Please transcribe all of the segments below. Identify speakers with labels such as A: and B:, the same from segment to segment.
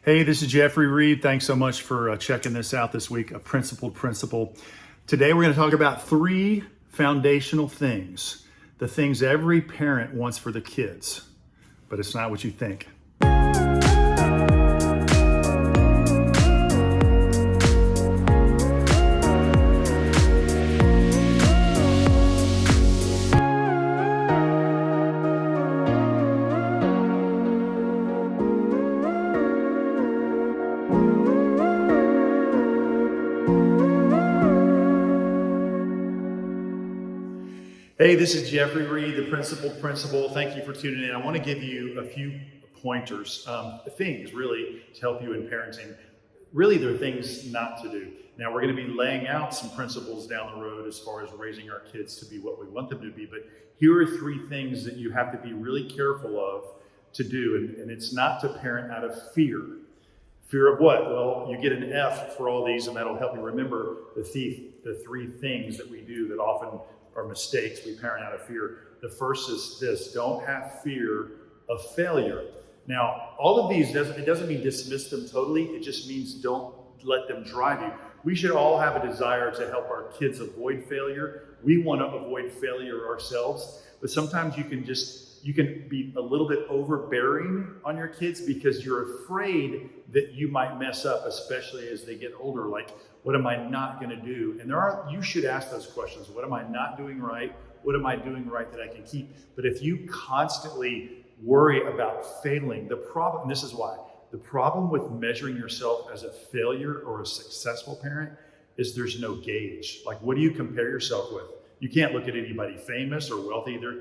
A: Hey, this is Jeffrey Reed. Thanks so much for checking this out this week, A Principled Principle. Today we're going to talk about three foundational things, the things every parent wants for the kids, but it's not what you think. Hey, this is Jeffrey Reed, the Principled Principle. Thank you for tuning in. I want to give you a few pointers, things really to help you in parenting. Really, they're things not to do. Now, we're going to be laying out some principles down the road as far as raising our kids to be what we want them to be. But here are three things that you have to be really careful of to do. And it's not to parent out of fear. Fear of what? Well, you get an F for all these, and that'll help you remember the three things that we do that often are mistakes we parent out of fear. The first is this: don't have fear of failure. Now, all of these, it doesn't mean dismiss them totally. It just means don't let them drive you. We should all have a desire to help our kids avoid failure. We want to avoid failure ourselves, but sometimes you can be a little bit overbearing on your kids because you're afraid that you might mess up, especially as they get older. Like, what am I not going to do? And you should ask those questions. What am I not doing right? What am I doing right that I can keep? But if you constantly worry about failing, and this is why, the problem with measuring yourself as a failure or a successful parent is there's no gauge. Like, what do you compare yourself with? You can't look at anybody famous or wealthy. Their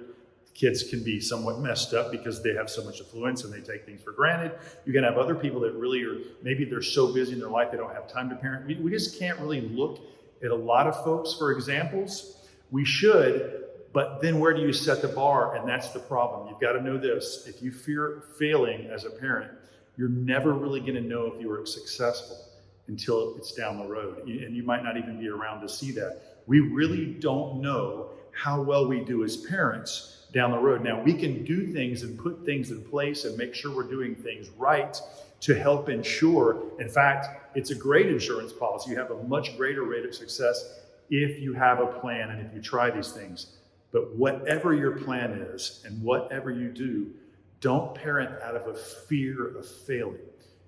A: kids can be somewhat messed up because they have so much influence and they take things for granted. You can have other people that really are, maybe they're so busy in their life they don't have time to parent. We just can't really look at a lot of folks for examples. We should, but then where do you set the bar? And that's the problem. You've got to know this. If you fear failing as a parent, you're never really going to know if you were successful until it's down the road. And you might not even be around to see that. We really don't know how well we do as parents down the road. Now, we can do things and put things in place and make sure we're doing things right to help ensure. In fact, it's a great insurance policy. You have a much greater rate of success if you have a plan and if you try these things. But whatever your plan is and whatever you do, don't parent out of a fear of failing.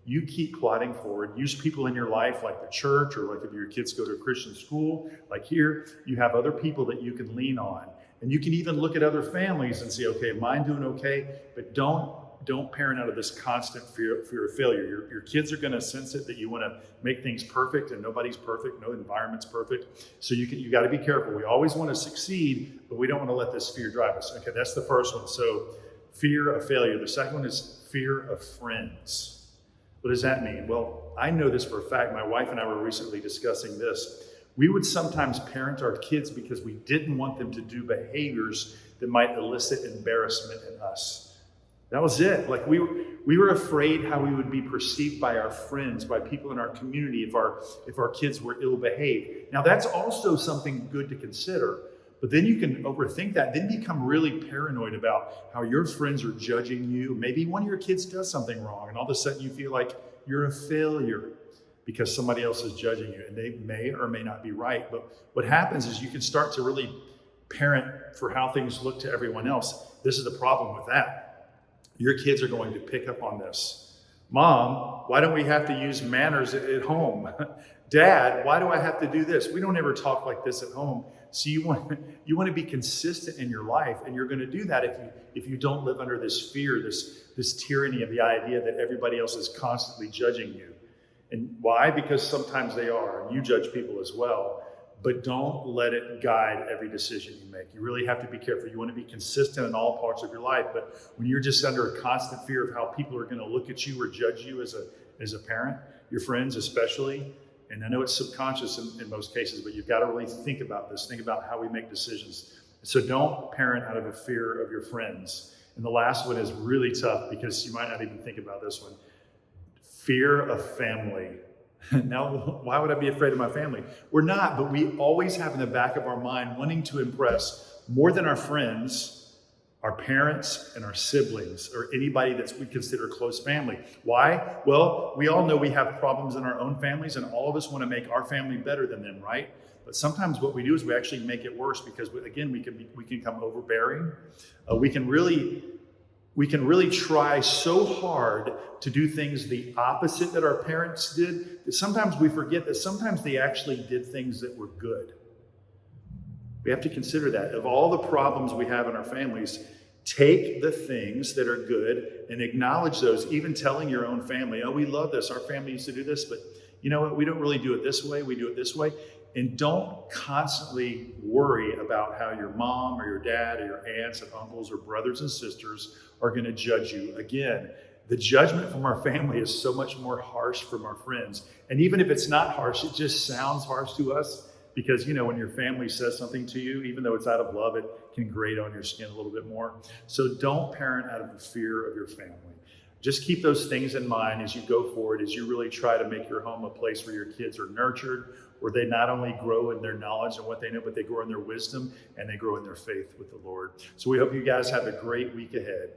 A: You keep plodding forward. Use people in your life like the church, or like if your kids go to a Christian school, like here, you have other people that you can lean on. And you can even look at other families and say, okay, am I doing okay? But don't parent out of this constant fear of failure. Your kids are going to sense it, that you want to make things perfect, and nobody's perfect, no environment's perfect. So you got to be careful. We always want to succeed, but we don't want to let this fear drive us. Okay, that's the first one. So fear of failure. The second one is fear of friends. What does that mean? Well, I know this for a fact. My wife and I were recently discussing this. We would sometimes parent our kids because we didn't want them to do behaviors that might elicit embarrassment in us. That was it. Like, we were afraid how we would be perceived by our friends, by people in our community, if our kids were ill-behaved. Now, that's also something good to consider. But then you can overthink that, then become really paranoid about how your friends are judging you. Maybe one of your kids does something wrong, and all of a sudden you feel like you're a failure because somebody else is judging you, and they may or may not be right. But what happens is you can start to really parent for how things look to everyone else. This is the problem with that. Your kids are going to pick up on this. Mom, why don't we have to use manners at home? Dad, why do I have to do this? We don't ever talk like this at home. So you want to be consistent in your life, and you're going to do that if you don't live under this fear, this tyranny of the idea that everybody else is constantly judging you. And why? Because sometimes they are, and you judge people as well. But don't let it guide every decision you make. You really have to be careful. You want to be consistent in all parts of your life, but when you're just under a constant fear of how people are going to look at you or judge you as a parent, your friends especially, and I know it's subconscious in most cases, but you've got to really think about this. Think about how we make decisions. So don't parent out of a fear of your friends. And the last one is really tough because you might not even think about this one. Fear of family. Now, why would I be afraid of my family? We're not, but we always have in the back of our mind wanting to impress more than our friends, our parents and our siblings, or anybody that we consider close family. Why? Well, we all know we have problems in our own families, and all of us want to make our family better than them, right? But sometimes what we do is we actually make it worse because, again, we can become overbearing. We can really try so hard to do things the opposite that our parents did that sometimes we forget that sometimes they actually did things that were good. We have to consider that. Of all the problems we have in our families, take the things that are good and acknowledge those, even telling your own family, oh, we love this. Our family used to do this, but you know what? We don't really do it this way. We do it this way. And don't constantly worry about how your mom or your dad or your aunts and uncles or brothers and sisters are going to judge you. Again, the judgment from our family is so much more harsh from our friends. And even if it's not harsh, it just sounds harsh to us because, when your family says something to you, even though it's out of love, it can grate on your skin a little bit more. So don't parent out of the fear of your family. Just keep those things in mind as you go forward, as you really try to make your home a place where your kids are nurtured, where they not only grow in their knowledge and what they know, but they grow in their wisdom and they grow in their faith with the Lord. So we hope you guys have a great week ahead.